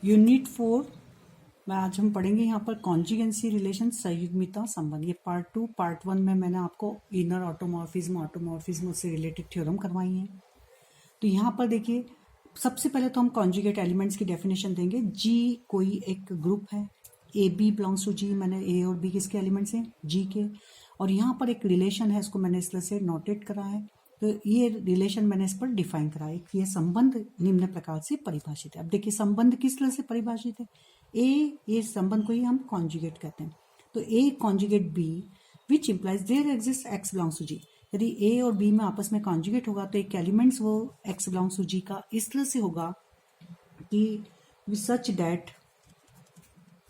Unit 4 में आज हम पढ़ेंगे यहाँ पर कॉन्जुगेंसी रिलेशन, संयुग्मिता संबंध। ये पार्ट 2। पार्ट 1 में मैंने आपको इनर ऑटोमॉर्फिज्म से रिलेटेड थ्योरम करवाई है। तो यहाँ पर देखिए, सबसे पहले तो हम कॉन्जुगेट एलिमेंट्स की डेफिनेशन देंगे। जी कोई एक ग्रुप है, ए बी बिलोंग्स टू जी, मैंने ए और बी किसके एलिमेंट्स हैं, जी के। और यहाँ पर एक रिलेशन है, इसको मैंने इस तरह से नोटेट करा है। तो ये रिलेशन मैंने इस पर डिफाइन करा है कि ये संबंध निम्न प्रकार से परिभाषित है। अब देखिए संबंध किस तरह से परिभाषित है। ये संबंध को ही हम कॉन्जुगेट कहते हैं। तो ए conjugate B which implies there exist x belongs to g. यदि ए और बी में आपस में कॉन्जुगेट होगा तो एक एलिमेंट्स वो एक्स बिलोंग्स टू जी का इस तरह से होगा कि सच डैट,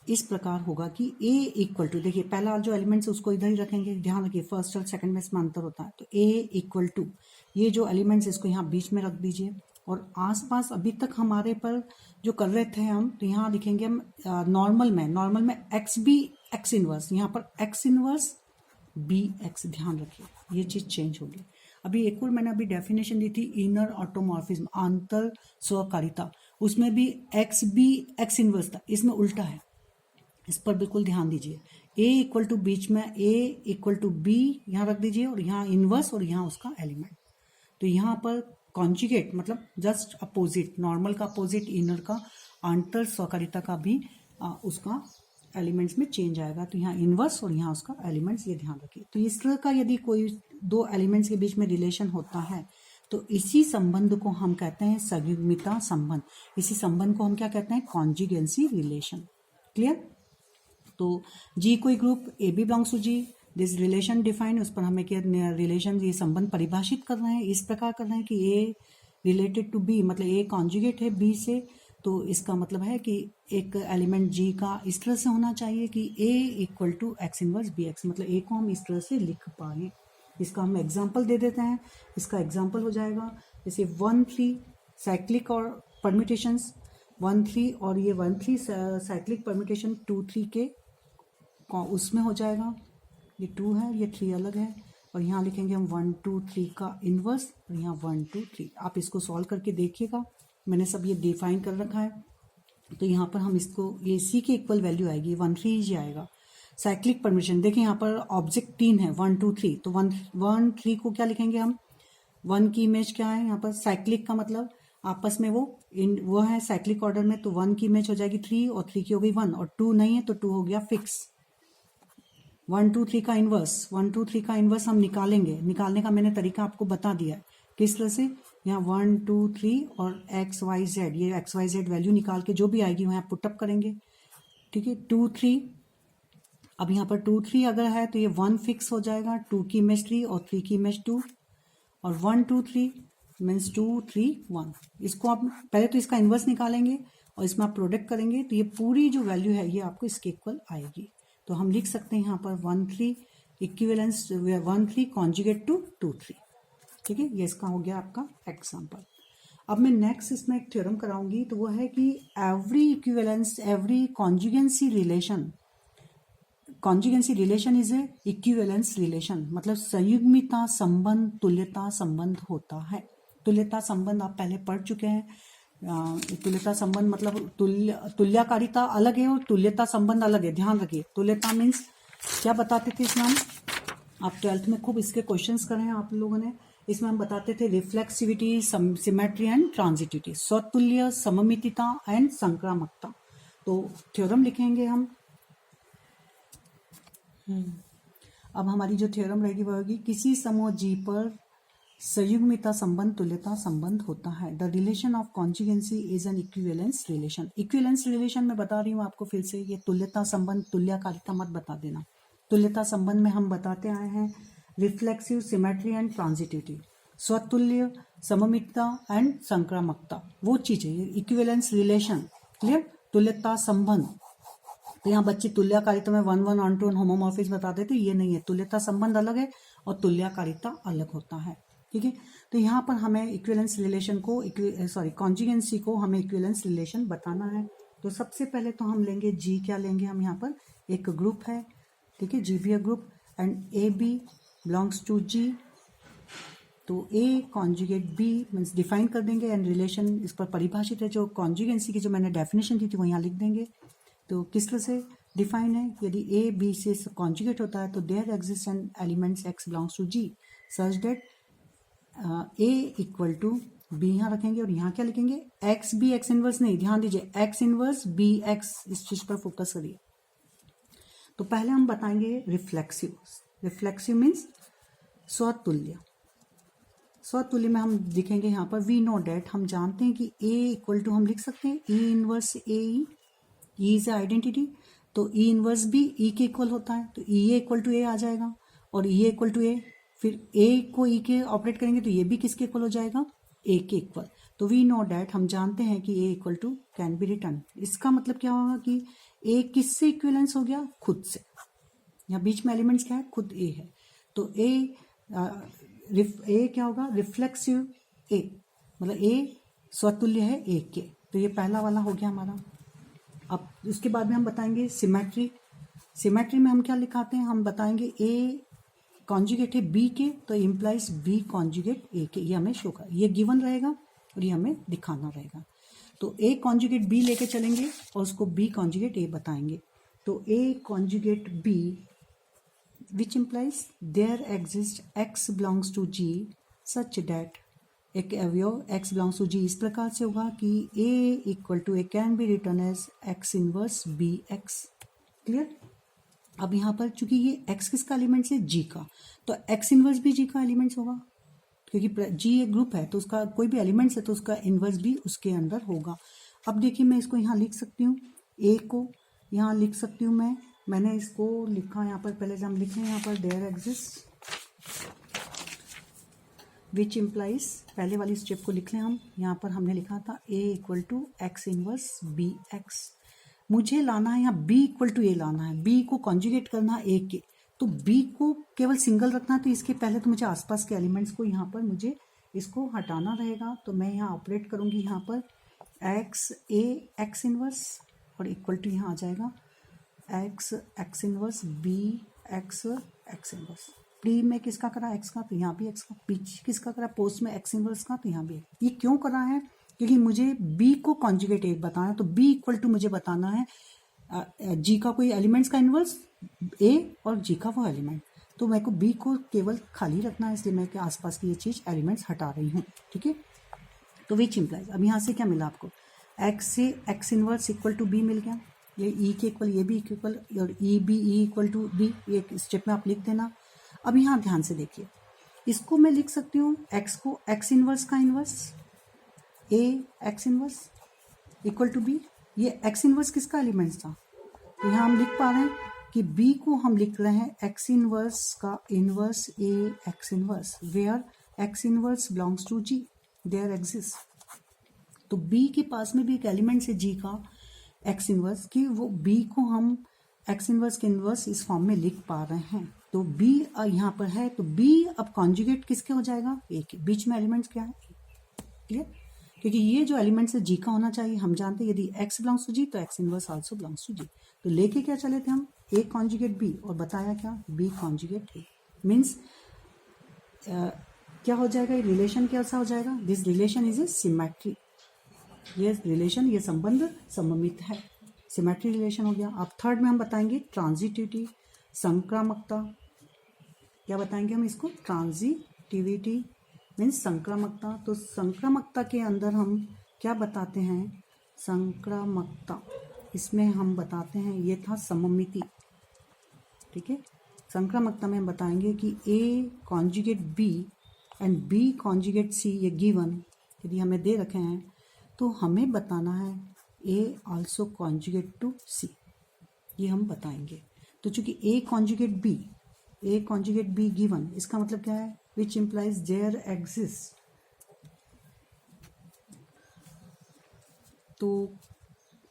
इस प्रकार होगा कि ए इक्वल टू, देखिए पहला जो एलिमेंट्स है उसको इधर ही रखेंगे, ध्यान रखिए फर्स्ट और सेकंड में इसमें अंतर होता है। तो ए इक्वल टू, ये जो एलिमेंट्स इसको यहाँ बीच में रख दीजिए। और आसपास अभी तक हमारे पर जो कर रहे थे हम, तो यहाँ लिखेंगे हम नॉर्मल में एक्स बी एक्स इनवर्स, यहाँ पर एक्स इनवर्स बी एक्स, ध्यान रखिए ये चीज चेंज होगी। अभी एक और मैंने अभी डेफिनेशन दी थी, इनर ऑटोमॉर्फिज्म, आंतर स्वकारिता, उसमें भी एक्स बी एक्स इनवर्स था, इसमें उल्टा है, इस पर बिल्कुल ध्यान दीजिए। ए इक्वल टू बीच में ए इक्वल टू बी यहाँ रख दीजिए, और यहाँ इनवर्स और यहाँ उसका एलिमेंट। तो यहाँ पर कॉन्जुगेट मतलब जस्ट अपोजिट, नॉर्मल का अपोजिट इनर का, आंतर स्वकारिता का भी उसका एलिमेंट्स में चेंज आएगा। तो यहाँ इनवर्स और यहाँ उसका एलिमेंट्स, ये ध्यान रखिए। तो इस तरह का यदि कोई दो एलिमेंट्स के बीच में रिलेशन होता है तो इसी संबंध को हम कहते हैं संयुग्मिता संबंध। इसी संबंध को हम क्या कहते हैं, कॉन्जुगेंसी रिलेशन। क्लियर। तो जी कोई group A B belongs to G, this relation define, उस पर हमें क्या रिलेशन, ये संबंध परिभाषित कर रहे हैं, इस प्रकार कर रहे हैं कि ए रिलेटेड टू बी, मतलब ए कॉन्जुगेट है बी से, तो इसका मतलब है कि एक एलिमेंट जी का इस तरह से होना चाहिए कि ए equal to x inverse B x, मतलब ए को हम इस तरह से लिख पाए। इसका हम एग्जाम्पल दे देते हैं। इसका एग्जाम्पल हो जाएगा जैसे 1-3 साइक्लिक और परम्यूटेशंस, 1-3 और ये 1-3 साइक्लिक परम्यूटेशन 2-3 के उसमें हो जाएगा। ये 2 है, ये 3 अलग है, और यहाँ लिखेंगे हम 1-2-3 का इनवर्स, और यहाँ 1-2-3। आप इसको सॉल्व करके देखिएगा, मैंने सब ये डिफाइन कर रखा है। तो यहाँ पर हम इसको, ये सी की इक्वल वैल्यू आएगी 1-3 ही आएगा। साइक्लिक परम्यूटेशन देखिए यहाँ पर ऑब्जेक्ट 3 है, 1-2-3, तो 1-3 को क्या लिखेंगे हम, 1 की इमेज क्या है यहाँ पर, साइक्लिक का मतलब आपस में वो है साइक्लिक ऑर्डर में, तो 1 की इमेज हो जाएगी 3 और 3 की हो गई 1, और 2 नहीं है तो 2 हो गया फिक्स। 1-2-3 का इन्वर्स, 1-2-3 का इन्वर्स हम निकालेंगे, निकालने का मैंने तरीका आपको बता दिया है किस तरह से। यहाँ 1-2-3 और XYZ, ये XYZ वैल्यू निकाल के जो भी आएगी वहाँ पुटअप करेंगे। ठीक है, 2-3, अब यहाँ पर 2-3 अगर है तो ये 1 फिक्स हो जाएगा, 2 की इमेज 3 और 3 की इमेज 2, और 1-2-3 मीन्स 2-3-1। इसको आप पहले तो इसका इन्वर्स निकालेंगे और इसमें आप प्रोडक्ट करेंगे, तो ये पूरी जो वैल्यू है ये आपको इसके इक्वल आएगी। तो हम लिख सकते हैं यहाँ पर 1-3 इक्विवेलेंस, 1-3 कॉन्जुगेट टू 2-3। ठीक है, ये इसका हो गया आपका एग्जाम्पल। अब मैं नेक्स्ट इसमें एक थ्योरम कराऊंगी, तो वो है कि every equivalence, every conjugacy relation is a equivalence relation, मतलब संयुग्मिता संबंध, तुल्यता संबंध होता है। तुल्यता संबंध आप पहले पढ़ चुके हैं। तुल्यता संबंध मतलब तुल्यकारिता अलग है और तुल्यता संबंध अलग है, ध्यान रखिए। तुल्यता मीन्स क्या बताते थे इसमें हम, आप 12th में खूब इसके क्वेश्चंस करे हैं आप लोगों ने। इसमें हम बताते थे रिफ्लेक्सिविटी, सिमेट्री एंड ट्रांजिटिविटी, स्वतुल्य, सममितिता एंड संक्रामकता। तो थ्योरम लिखेंगे हम। अब हमारी जो थ्योरम रहेगी वह होगी, किसी समूह जी पर संयुग्मिता संबंध तुल्यता संबंध होता है। The relation of conjugacy is an equivalence relation. Equivalence relation में बता रही हूँ आपको फिर से, ये तुल्यता संबंध, तुल्यकारिता मत बता देना। तुल्यता संबंध में हम बताते आए हैं रिफ्लेक्सिव, सिमेट्री एंड ट्रांजिटिविटी, स्वतुल्य, सममितता एंड संक्रामकता, वो चीज है इक्विवेलेंस रिलेशन। क्लियर। तुल्यता संबंध, तो यहाँ बच्चे तुल्यकारिता में 1-1 ऑन-टू होमोमॉर्फिज्म बताते थे, ये नहीं है। तुल्यता संबंध अलग है और तुल्यकारिता अलग होता है। ठीक है, तो यहाँ पर हमें इक्विवेलेंस रिलेशन को, कॉन्जुगेंसी को हमें इक्विवेलेंस रिलेशन बताना है। तो सबसे पहले तो हम लेंगे जी, क्या लेंगे हम, यहाँ पर एक ग्रुप है, ठीक है, G B group, and A B belongs to G. तो ए कॉन्जुगेट बी मीन्स डिफाइन कर देंगे एंड रिलेशन इस पर परिभाषित है। जो कॉन्जुगेंसी की जो मैंने डेफिनेशन दी थी वो यहाँ लिख देंगे। तो किस तरह से डिफाइन है, यदि ए बी से कॉन्जुगेट होता है तो there exist an elements X belongs to G such that A equal to B यहाँ रखेंगे और यहाँ क्या लिखेंगे, एक्स बी एक्स इनवर्स नहीं, ध्यान दीजिए एक्स इनवर्स बी एक्स, इस चीज पर फोकस करिए। तो पहले हम बताएंगे रिफ्लेक्सिव। रिफ्लेक्सिव मीन्स स्वतुल्य। स्वतुल्य में हम लिखेंगे यहाँ पर वी नो डेट, हम जानते हैं कि ए इक्वल टू हम लिख सकते हैं ई inverse A E is identity, तो ई इनवर्स भी ई के इक्वल होता है, तो ई इक्वल टू ए आ जाएगा और ई इक्वल टू ए, फिर ए को ई के ऑपरेट करेंगे तो ये भी किसके इक्वल हो जाएगा, ए के इक्वल। तो वी नो डेट, हम जानते हैं कि ए equal to can be written. इसका मतलब क्या होगा कि ए किससे इक्विवेलेंस हो गया, खुद से। यहाँ बीच में एलिमेंट्स क्या है, खुद ए है, तो ए क्या होगा, रिफ्लेक्सिव ए, मतलब ए स्वतुल्य है ए के। तो ये पहला वाला हो गया हमारा। अब उसके बाद में हम बताएंगे सिमेट्री। सिमेट्री में हम क्या लिखाते हैं, हम बताएंगे ए कॉन्जुगेट है बी के तो इम्प्लाइज बी कॉन्जुगेट ए के, ये हमें शो कर, ये गिवन रहेगा और ये हमें दिखाना रहेगा। तो ए कॉन्जुगेट बी लेके चलेंगे और उसको बी कॉन्जुगेट ए बताएंगे। तो ए conjugate B which implies there exist x belongs to G such that, एक अवयव एक्स बिलोंग्स टू जी इस प्रकार से होगा कि ए equal to A can be written as X inverse B X. Clear. अब यहाँ पर चूंकि ये एक्स किसका एलिमेंट्स है, जी का, तो एक्स इनवर्स भी जी का एलिमेंट्स होगा, क्योंकि जी एक ग्रुप है तो उसका कोई भी एलिमेंट्स है तो उसका इनवर्स भी उसके अंदर होगा। अब देखिए मैं इसको यहाँ लिख सकती हूँ, ए को यहाँ लिख सकती हूँ मैंने इसको लिखा यहाँ पर, पहले हम लिखें यहाँ पर देयर एग्जिस्ट विच इम्प्लाइज, पहले वाली स्टेप को लिख लें हम। यहाँ पर हमने लिखा था A equal to x inverse B X, मुझे लाना है यहाँ बी इक्वल टू ए लाना है, बी को कॉन्जुगेट करना है ए के, तो बी को केवल सिंगल रखना है, तो इसके पहले तो मुझे आसपास के एलिमेंट्स को यहाँ पर मुझे इसको हटाना रहेगा। तो मैं यहाँ ऑपरेट करूँगी यहाँ पर एक्स ए एक्स इनवर्स और इक्वल टू यहाँ आ जाएगा X X inverse B X X inverse. प्री में किसका करा, एक्स का, तो यहाँ भी एक्स का, पीछे किसका करा, पोस्ट में एक्स इनवर्स का, तो यहाँ भी। ये क्यों करा है, क्योंकि मुझे b को कॉन्जुगेट एक बताना है, तो b इक्वल टू मुझे बताना है g का कोई एलिमेंट्स का इनवर्स a और g का वो एलिमेंट, तो मेरे को b को केवल खाली रखना है, इसलिए मैं के आसपास की ये चीज़ एलिमेंट्स हटा रही हूँ। ठीक है, तो विच इम्प्लाइज, अब यहाँ से क्या मिला आपको, x से x inverse equal to b मिल गया, ये e के इक्वल, ये भी इक्वल, और e b e equal to b, ये स्टेप में आप लिख देना। अब यहाँ ध्यान से देखिए, इसको मैं लिख सकती हूँ x को x इनवर्स का inverse a x inverse equal to b, ये एक्स इनवर्स किसका एलिमेंट्स था, तो यहाँ हम लिख पा रहे हैं कि बी को हम लिख रहे हैं एक्स इनवर्स का inverse a x inverse, where x inverse belongs to g, there exist. तो बी के पास में भी एक एलिमेंट है जी का एक्स इनवर्स की, वो बी को हम एक्स इनवर्स के इनवर्स इस फॉर्म में लिख पा रहे हैं। तो बी यहाँ पर है, तो बी अब कॉन्जुगेट किसके हो जाएगा, ए के, बीच में एलिमेंट्स क्या है, क्लियर, क्योंकि ये जो एलिमेंट्स है जी का होना चाहिए। हम जानते हैं यदि एक्स बिलोंग्स टू जी तो X inverse also belongs to G. तो लेके क्या चले थे हम, ए कॉन्जुगेट बी, और बताया क्या, बी कॉन्जुगेट ए, मीन्स क्या हो जाएगा, ये रिलेशन कैसा हो जाएगा, this relation is A symmetry, ये रिलेशन, ये संबंध सममित है, सिमेट्री रिलेशन हो गया। अब थर्ड में हम बताएंगे ट्रांजिटिविटी, संक्रामकता, क्या बताएंगे हम इसको, ट्रांजिटिविटी मीन्स संक्रामकता। तो संक्रामकता के अंदर हम क्या बताते हैं, संक्रामकता, इसमें हम बताते हैं, ये था सममिति। ठीक है, संक्रामकता में हम बताएंगे कि A conjugate B and B conjugate C, ये गिवन यदि हमें दे रखे हैं तो हमें बताना है ए आल्सो कॉन्जुगेट टू सी, ये हम बताएंगे। तो चूंकि ए कॉन्जुगेट बी गिवन, इसका मतलब क्या है, which implies there exists, तो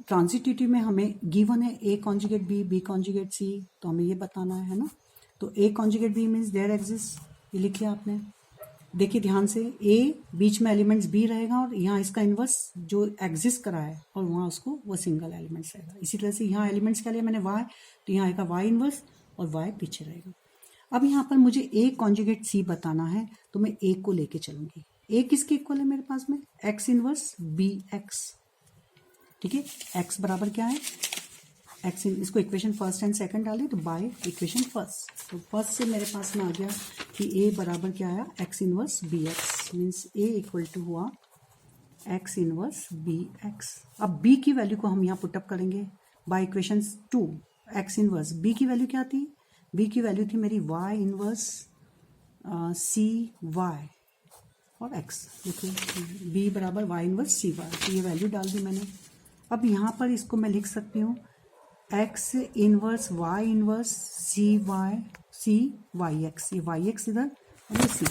ट्रांजिटिविटी में हमें गिवन है a conjugate b conjugate c, तो हमें ये बताना है ना। तो ए conjugate B means there exist, ये लिख लिया आपने। देखिए ध्यान से, ए बीच में एलिमेंट्स बी रहेगा और यहाँ इसका इनवर्स जो एग्जिस्ट करा है और वहाँ उसको वो सिंगल एलिमेंट्स रहेगा। इसी तरह से यहाँ एलिमेंट्स क्या लिया मैंने, वाई, तो यहाँ आएगा वाई इनवर्स और वाई पीछे रहेगा। अब यहाँ पर मुझे ए कॉन्जुगेट सी बताना है, तो मैं ए को लेके चलूंगी। ए किसके इक्वल है मेरे पास में? X inverse B x. ठीक है, एक्स बराबर क्या है? एक्स इसको इक्वेशन फर्स्ट एंड सेकंड डालें तो बाय इक्वेशन फर्स्ट, तो फर्स्ट से मेरे पास में आ गया कि ए बराबर क्या आया? X inverse B x, means a equal to हुआ एक्स इनवर्स बी एक्स। अब बी की वैल्यू को हम यहाँ पुटअप करेंगे by equation 2। X inverse b की वैल्यू क्या थी? बी की वैल्यू थी मेरी वाई इनवर्स सी वाई और एक्स। देखिए बी बराबर वाई इनवर्स सी वाई, तो ये वैल्यू डाल दी मैंने। अब यहाँ पर इसको मैं लिख सकती हूँ x inverse Y inverse c Y x, ये वाई एक्स इधर और ये सी।